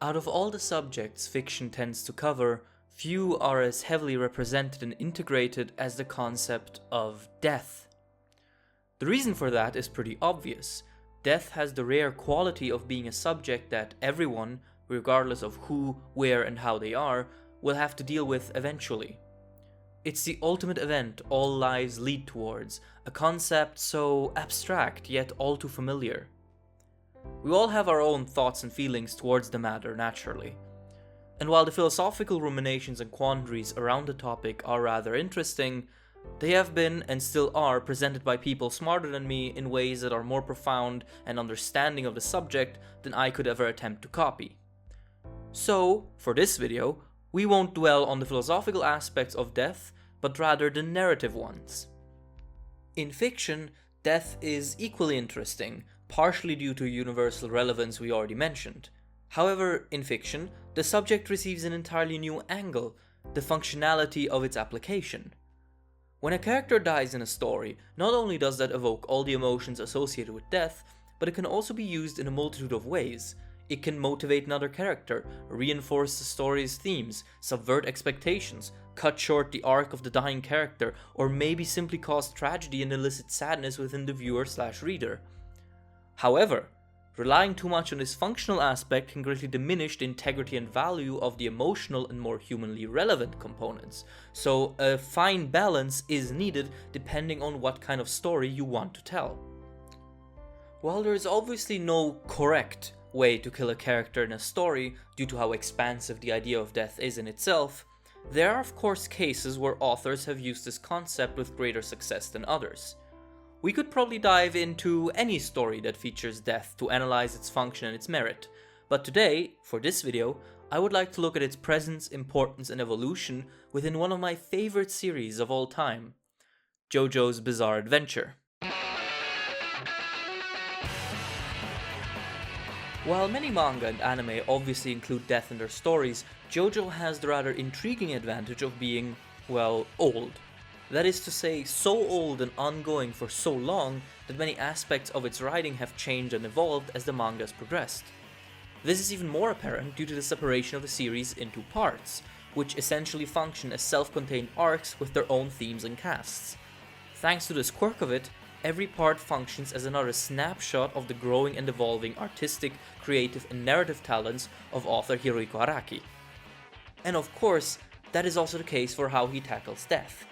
Out of all the subjects fiction tends to cover, few are as heavily represented and integrated as the concept of death. The reason for that is pretty obvious. Death has the rare quality of being a subject that everyone, regardless of who, where, and how they are, will have to deal with eventually. It's the ultimate event all lives lead towards, a concept so abstract yet all too familiar. We all have our own thoughts and feelings towards the matter naturally. And while the philosophical ruminations and quandaries around the topic are rather interesting, they have been and still are presented by people smarter than me in ways that are more profound and understanding of the subject than I could ever attempt to copy. So, for this video, we won't dwell on the philosophical aspects of death, but rather the narrative ones. In fiction, death is equally interesting, partially due to universal relevance we already mentioned. However, in fiction, the subject receives an entirely new angle, the functionality of its application. When a character dies in a story, not only does that evoke all the emotions associated with death, but it can also be used in a multitude of ways. It can motivate another character, reinforce the story's themes, subvert expectations, cut short the arc of the dying character, or maybe simply cause tragedy and elicit sadness within the viewer/reader. However, relying too much on this functional aspect can greatly diminish the integrity and value of the emotional and more humanly relevant components, so a fine balance is needed depending on what kind of story you want to tell. While there is obviously no correct way to kill a character in a story due to how expansive the idea of death is in itself, there are of course cases where authors have used this concept with greater success than others. We could probably dive into any story that features death to analyze its function and its merit, but today, for this video, I would like to look at its presence, importance, and evolution within one of my favorite series of all time, JoJo's Bizarre Adventure. While many manga and anime obviously include death in their stories, JoJo has the rather intriguing advantage of being, well, old. That is to say, so old and ongoing for so long that many aspects of its writing have changed and evolved as the manga has progressed. This is even more apparent due to the separation of the series into parts, which essentially function as self-contained arcs with their own themes and casts. Thanks to this quirk of it, every part functions as another snapshot of the growing and evolving artistic, creative, and narrative talents of author Hirohiko Araki. And of course, that is also the case for how he tackles death.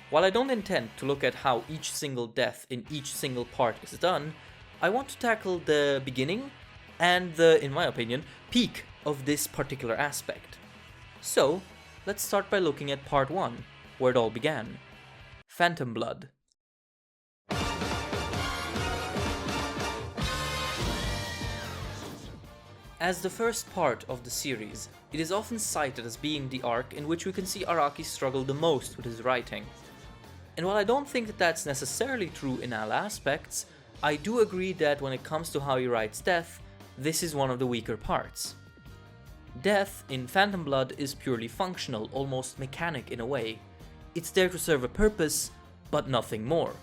While I don't intend to look at how each single death in each single part is done, I want to tackle the beginning and the, in my opinion, peak of this particular aspect. So, let's start by looking at part 1, where it all began. Phantom Blood. As the first part of the series, it is often cited as being the arc in which we can see Araki struggle the most with his writing. And while I don't think that that's necessarily true in all aspects, I do agree that when it comes to how he writes death, this is one of the weaker parts. Death in Phantom Blood is purely functional, almost mechanic in a way. It's there to serve a purpose, but nothing more.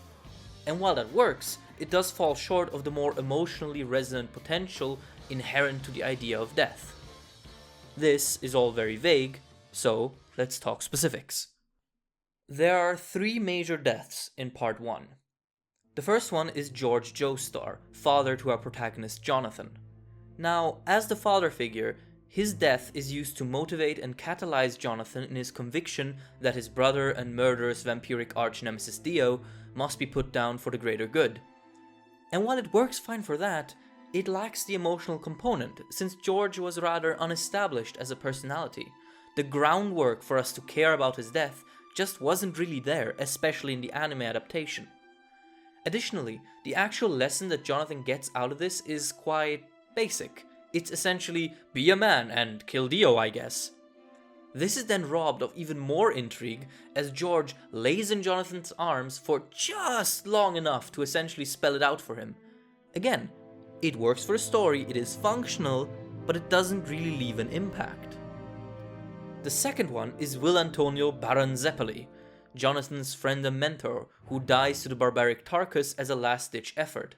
And while that works, it does fall short of the more emotionally resonant potential inherent to the idea of death. This is all very vague, so let's talk specifics. There are 3 major deaths in part 1. The first one is George Joestar, father to our protagonist Jonathan. Now, as the father figure, his death is used to motivate and catalyze Jonathan in his conviction that his brother and murderous vampiric arch-nemesis Dio must be put down for the greater good. And while it works fine for that, it lacks the emotional component, since George was rather unestablished as a personality. The groundwork for us to care about his death just wasn't really there, especially in the anime adaptation. Additionally, the actual lesson that Jonathan gets out of this is quite basic. It's essentially, be a man and kill Dio, I guess. This is then robbed of even more intrigue as George lays in Jonathan's arms for just long enough to essentially spell it out for him. Again, it works for the story, it is functional, but it doesn't really leave an impact. The second one is Will Antonio Baron ZEPPELI, Jonathan's friend and mentor, who dies to the barbaric Tarkus as a last-ditch effort.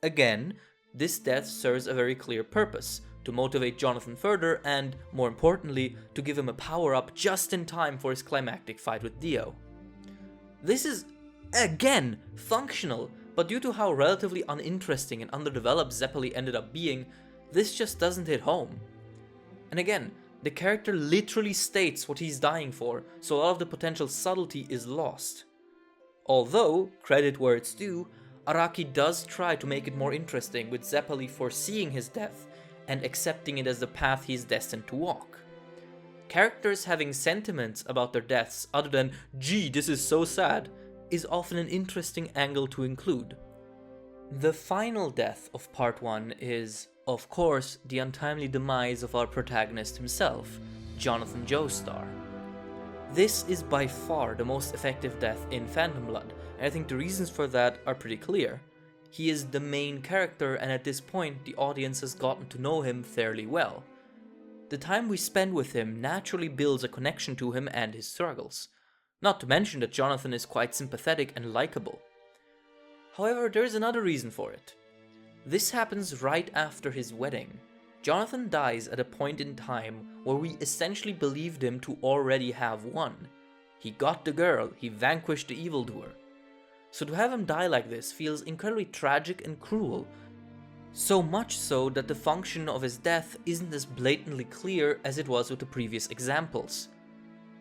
Again, this death serves a very clear purpose, to motivate Jonathan further and, more importantly, to give him a power-up just in time for his climactic fight with Dio. This is, again, functional, but due to how relatively uninteresting and underdeveloped ZEPPELI ended up being, this just doesn't hit home. And again, the character literally states what he's dying for, so a lot of the potential subtlety is lost. Although, credit where it's due, Araki does try to make it more interesting, with ZEPPELI foreseeing his death and accepting it as the path he is destined to walk. Characters having sentiments about their deaths other than, gee, this is so sad, is often an interesting angle to include. The final death of part 1 is, of course, the untimely demise of our protagonist himself, Jonathan Joestar. This is by far the most effective death in Phantom Blood, and I think the reasons for that are pretty clear. He is the main character, and at this point the audience has gotten to know him fairly well. The time we spend with him naturally builds a connection to him and his struggles. Not to mention that Jonathan is quite sympathetic and likable. However, there is another reason for it. This happens right after his wedding. Jonathan dies at a point in time where we essentially believed him to already have won. He got the girl, he vanquished the evildoer. So to have him die like this feels incredibly tragic and cruel. So much so that the function of his death isn't as blatantly clear as it was with the previous examples.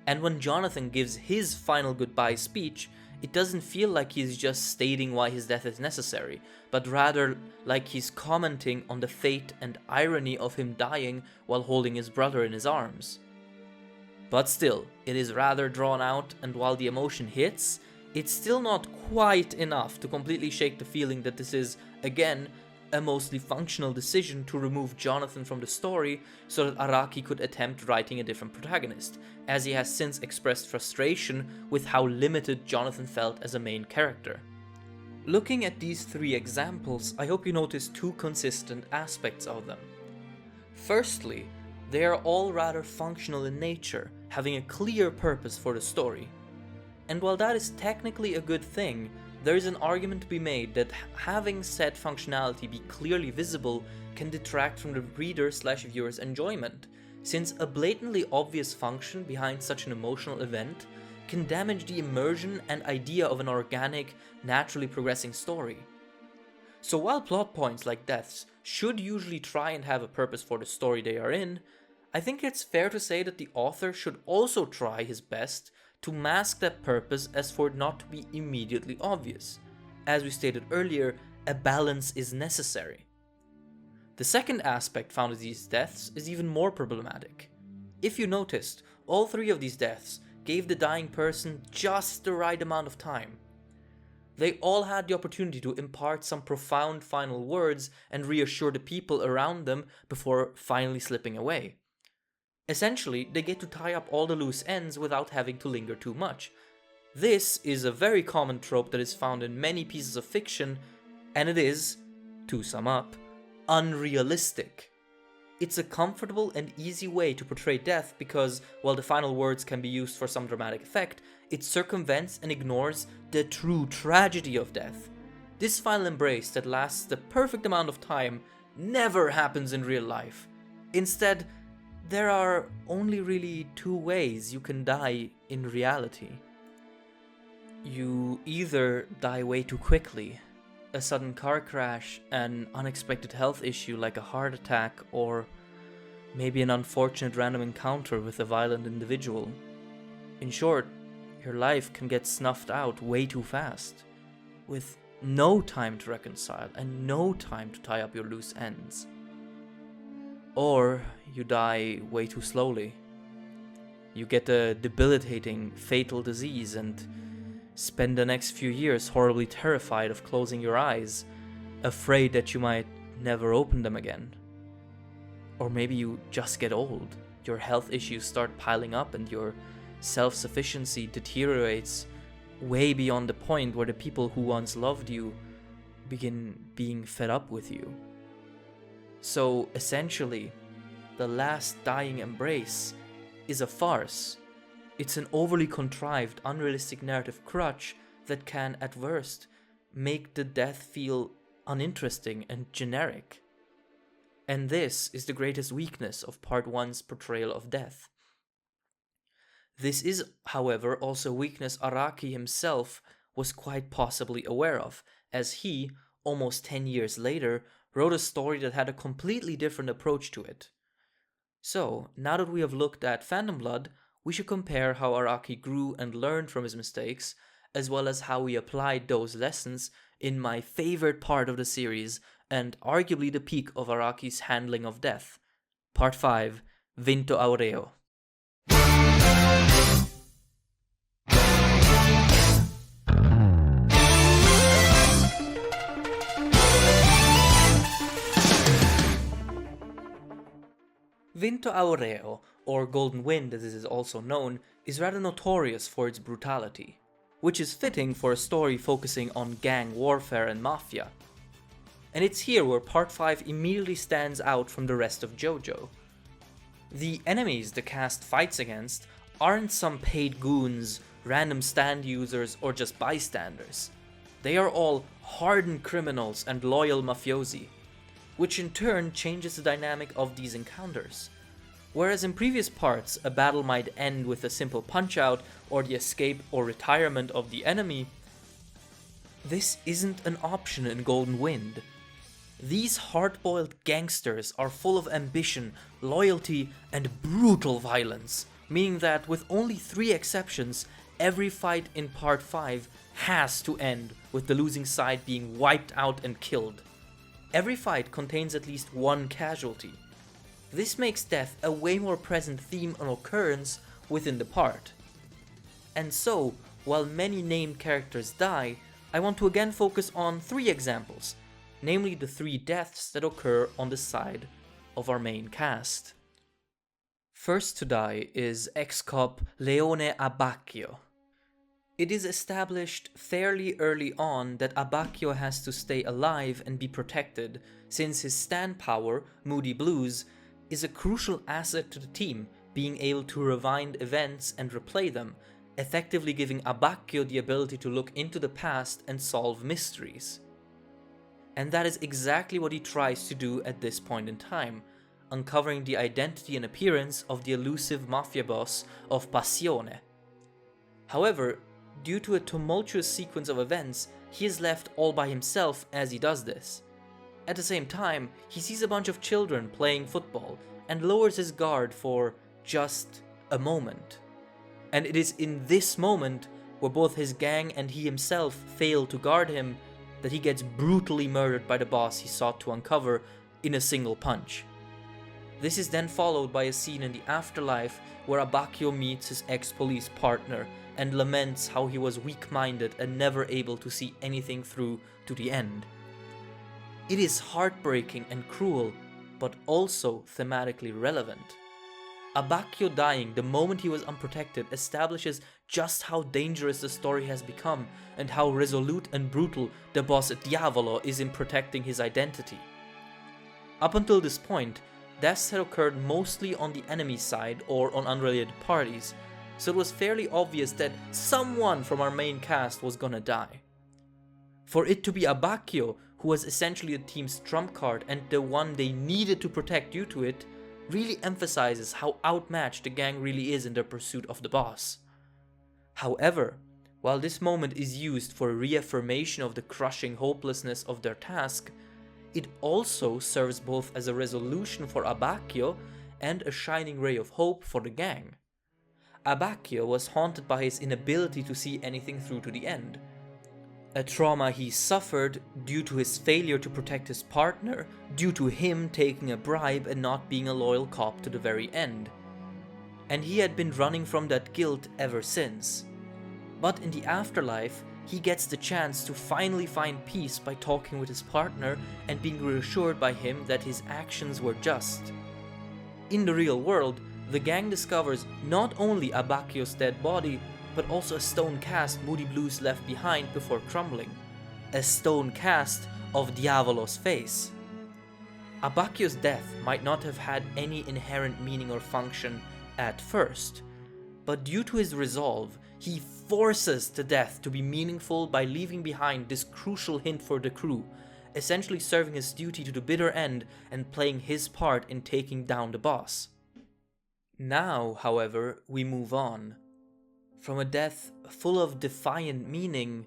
And when Jonathan gives his final goodbye speech, it doesn't feel like he's just stating why his death is necessary, but rather like he's commenting on the fate and irony of him dying while holding his brother in his arms. But still, it is rather drawn out, and while the emotion hits, it's still not quite enough to completely shake the feeling that this is, again, a mostly functional decision to remove Jonathan from the story so that Araki could attempt writing a different protagonist, as he has since expressed frustration with how limited Jonathan felt as a main character. Looking at these three examples, I hope you notice two consistent aspects of them. Firstly, they are all rather functional in nature, having a clear purpose for the story. And while that is technically a good thing, there is an argument to be made that having said functionality be clearly visible can detract from the reader/viewer's enjoyment, since a blatantly obvious function behind such an emotional event can damage the immersion and idea of an organic, naturally progressing story. So while plot points like deaths should usually try and have a purpose for the story they are in, I think it's fair to say that the author should also try his best to mask that purpose as for it not to be immediately obvious. As we stated earlier, a balance is necessary. The second aspect found in these deaths is even more problematic. If you noticed, all three of these deaths gave the dying person just the right amount of time. They all had the opportunity to impart some profound final words and reassure the people around them before finally slipping away. Essentially, they get to tie up all the loose ends without having to linger too much. This is a very common trope that is found in many pieces of fiction, and it is, to sum up, unrealistic. It's a comfortable and easy way to portray death because, while the final words can be used for some dramatic effect, it circumvents and ignores the true tragedy of death. This final embrace that lasts the perfect amount of time never happens in real life. Instead, there are only really two ways you can die in reality. You either die way too quickly, a sudden car crash, an unexpected health issue like a heart attack, or maybe an unfortunate random encounter with a violent individual. In short, your life can get snuffed out way too fast, with no time to reconcile and no time to tie up your loose ends. Or you die way too slowly. You get a debilitating, fatal disease and spend the next few years horribly terrified of closing your eyes, afraid that you might never open them again. Or maybe you just get old, your health issues start piling up and your self-sufficiency deteriorates way beyond the point where the people who once loved you begin being fed up with you. So essentially, the last dying embrace is a farce. It's an overly contrived, unrealistic narrative crutch that can, at worst, make the death feel uninteresting and generic. And this is the greatest weakness of Part 1's portrayal of death. This is, however, also a weakness Araki himself was quite possibly aware of, as he, almost 10 years later, wrote a story that had a completely different approach to it. So, now that we have looked at Phantom Blood, we should compare how Araki grew and learned from his mistakes, as well as how he applied those lessons in my favorite part of the series, and arguably the peak of Araki's handling of death. Part 5, Vinto Aureo. Vinto Aureo, or Golden Wind as it is also known, is rather notorious for its brutality, which is fitting for a story focusing on gang warfare and mafia. And it's here where Part 5 immediately stands out from the rest of JoJo. The enemies the cast fights against aren't some paid goons, random stand users, or just bystanders. They are all hardened criminals and loyal mafiosi, which in turn changes the dynamic of these encounters. Whereas in previous parts, a battle might end with a simple punch-out or the escape or retirement of the enemy, this isn't an option in Golden Wind. These hard-boiled gangsters are full of ambition, loyalty, and brutal violence, meaning that with only 3 exceptions, every fight in Part 5 has to end with the losing side being wiped out and killed. Every fight contains at least one casualty. This makes death a way more present theme and occurrence within the part. And so, while many named characters die, I want to again focus on 3 examples, namely the 3 deaths that occur on the side of our main cast. First to die is ex-cop Leone ABBACCHIO. It is established fairly early on that ABBACCHIO has to stay alive and be protected, since his stand power, Moody Blues, is a crucial asset to the team, being able to rewind events and replay them, effectively giving ABBACCHIO the ability to look into the past and solve mysteries. And that is exactly what he tries to do at this point in time, uncovering the identity and appearance of the elusive mafia boss of Passione. However, due to a tumultuous sequence of events, he is left all by himself as he does this. At the same time, he sees a bunch of children playing football and lowers his guard for just a moment. And it is in this moment, where both his gang and he himself fail to guard him, that he gets brutally murdered by the boss he sought to uncover in a single punch. This is then followed by a scene in the afterlife where ABBACCHIO meets his ex-police partner and laments how he was weak-minded and never able to see anything through to the end. It is heartbreaking and cruel, but also thematically relevant. ABBACCHIO dying the moment he was unprotected establishes just how dangerous the story has become and how resolute and brutal the boss Diavolo is in protecting his identity. Up until this point, deaths had occurred mostly on the enemy side or on unrelated parties, so it was fairly obvious that someone from our main cast was gonna die. For it to be ABBACCHIO, who was essentially the team's trump card and the one they needed to protect due to it, really emphasizes how outmatched the gang really is in their pursuit of the boss. However, while this moment is used for a reaffirmation of the crushing hopelessness of their task, it also serves both as a resolution for ABBACCHIO and a shining ray of hope for the gang. ABBACCHIO was haunted by his inability to see anything through to the end, a trauma he suffered due to his failure to protect his partner, due to him taking a bribe and not being a loyal cop to the very end. And he had been running from that guilt ever since. But in the afterlife, he gets the chance to finally find peace by talking with his partner and being reassured by him that his actions were just. In the real world, the gang discovers not only ABBACCHIO's dead body, but also a stone cast Moody Blues left behind before crumbling. A stone cast of Diavolo's face. ABBACCHIO's death might not have had any inherent meaning or function at first, but due to his resolve, he forces the death to be meaningful by leaving behind this crucial hint for the crew, essentially serving his duty to the bitter end and playing his part in taking down the boss. Now, however, we move on. From a death full of defiant meaning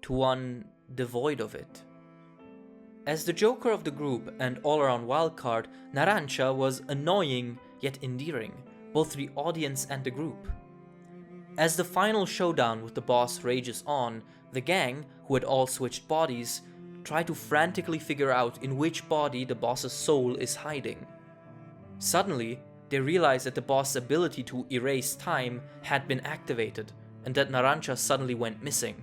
to one devoid of it. As the joker of the group and all-around wildcard, Narancia was annoying yet endearing, both to the audience and the group. As the final showdown with the boss rages on, the gang, who had all switched bodies, try to frantically figure out in which body the boss's soul is hiding. Suddenly, they realize that the boss's ability to erase time had been activated, and that Narancia suddenly went missing.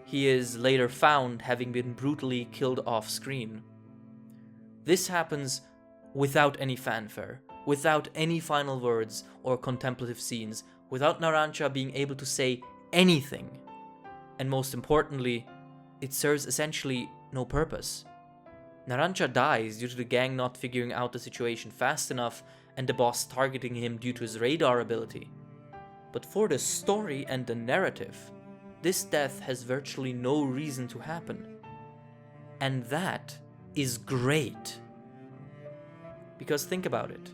He is later found having been brutally killed off screen. This happens without any fanfare, without any final words or contemplative scenes, without Narancia being able to say anything. And most importantly, it serves essentially no purpose. Narancia dies due to the gang not figuring out the situation fast enough and the boss targeting him due to his radar ability. But for the story and the narrative, this death has virtually no reason to happen. And that is great. Because think about it.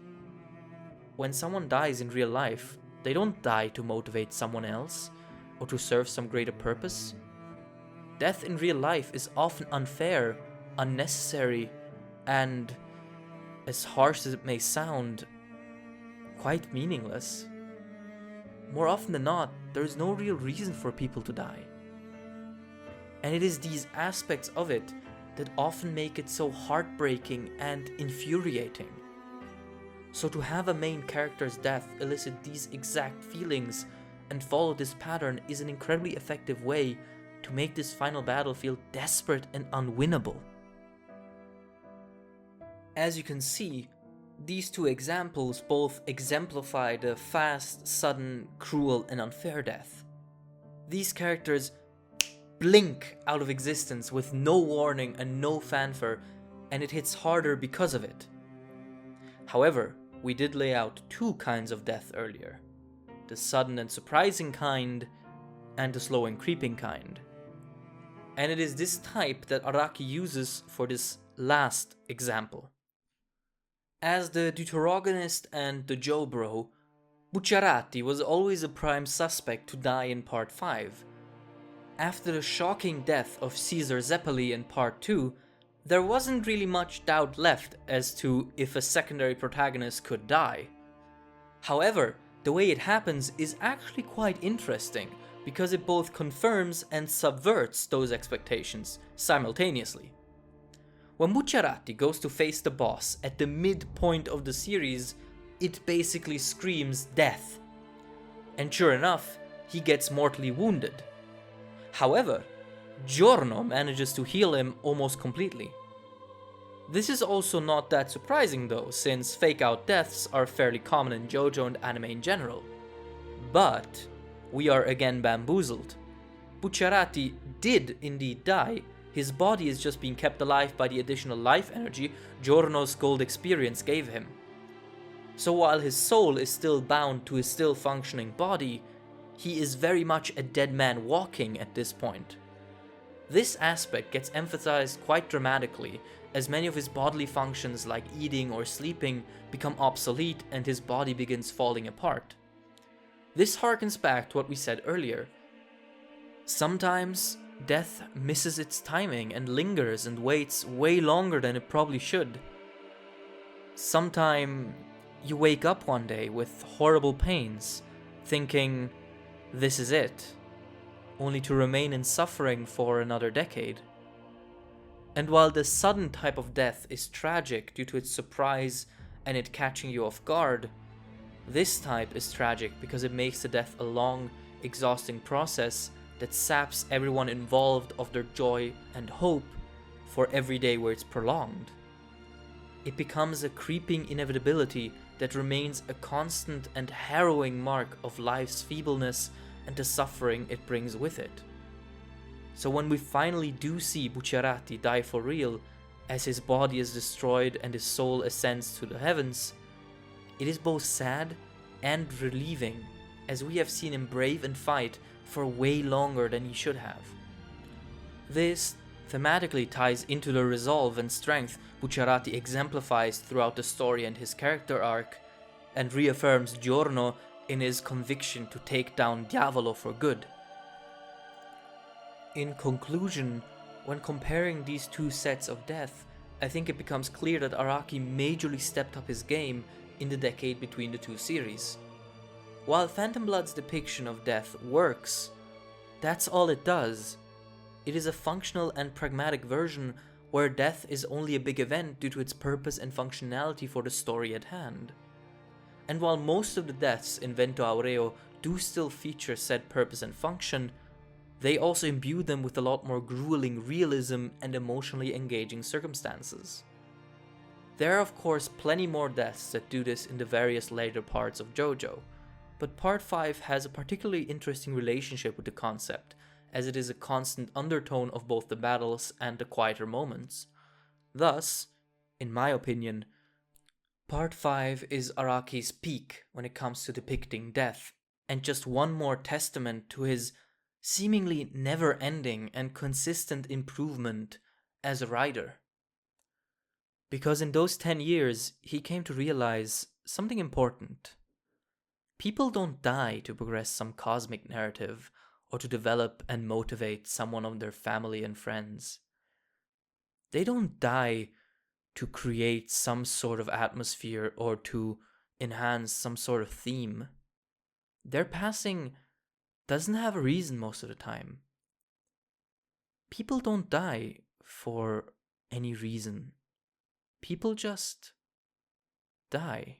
When someone dies in real life, they don't die to motivate someone else or to serve some greater purpose. Death in real life is often unfair, unnecessary, and, as harsh as it may sound, quite meaningless. More often than not, there is no real reason for people to die. And it is these aspects of it that often make it so heartbreaking and infuriating. So to have a main character's death elicit these exact feelings and follow this pattern is an incredibly effective way to make this final battle feel desperate and unwinnable. As you can see, these two examples both exemplify the fast, sudden, cruel, and unfair death. These characters blink out of existence with no warning and no fanfare, and it hits harder because of it. However, we did lay out two kinds of death earlier. The sudden and surprising kind, and the slow and creeping kind. And it is this type that Araki uses for this last example. As the deuterogonist and the Joe Bro, Bucciarati was always a prime suspect to die in Part 5. After the shocking death of Caesar ZEPPELI in Part 2, there wasn't really much doubt left as to if a secondary protagonist could die. However, the way it happens is actually quite interesting, because it both confirms and subverts those expectations simultaneously. When Bucciarati goes to face the boss at the midpoint of the series, it basically screams death. And sure enough, he gets mortally wounded. However, Giorno manages to heal him almost completely. This is also not that surprising though, since fake-out deaths are fairly common in JoJo and anime in general. But we are again bamboozled. Bucciarati did indeed die. His body is just being kept alive by the additional life energy Giorno's gold experience gave him. So while his soul is still bound to his still functioning body, he is very much a dead man walking at this point. This aspect gets emphasized quite dramatically, as many of his bodily functions like eating or sleeping become obsolete and his body begins falling apart. This harkens back to what we said earlier. Sometimes death misses its timing and lingers and waits way longer than it probably should. Sometime you wake up one day with horrible pains, thinking, this is it, only to remain in suffering for another decade. And while the sudden type of death is tragic due to its surprise and it catching you off guard, this type is tragic because it makes the death a long, exhausting process that saps everyone involved of their joy and hope for every day where it's prolonged. It becomes a creeping inevitability that remains a constant and harrowing mark of life's feebleness and the suffering it brings with it. So when we finally do see Bucciarati die for real, as his body is destroyed and his soul ascends to the heavens, it is both sad and relieving, as we have seen him brave and fight for way longer than he should have. This thematically ties into the resolve and strength Bucciarati exemplifies throughout the story and his character arc, and reaffirms Giorno in his conviction to take down Diavolo for good. In conclusion, when comparing these two sets of death, I think it becomes clear that Araki majorly stepped up his game in the decade between the two series. While Phantom Blood's depiction of death works, that's all it does. It is a functional and pragmatic version where death is only a big event due to its purpose and functionality for the story at hand. And while most of the deaths in Vento Aureo do still feature said purpose and function, they also imbue them with a lot more grueling realism and emotionally engaging circumstances. There are of course plenty more deaths that do this in the various later parts of JoJo, but Part 5 has a particularly interesting relationship with the concept, as it is a constant undertone of both the battles and the quieter moments. Thus, in my opinion, Part 5 is Araki's peak when it comes to depicting death, and just one more testament to his seemingly never-ending and consistent improvement as a writer. Because in those 10 years, he came to realize something important. People don't die to progress some cosmic narrative or to develop and motivate someone of their family and friends. They don't die to create some sort of atmosphere or to enhance some sort of theme. Their passing doesn't have a reason most of the time. People don't die for any reason. People just die.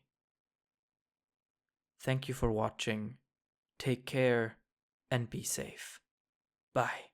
Thank you for watching. Take care and be safe. Bye.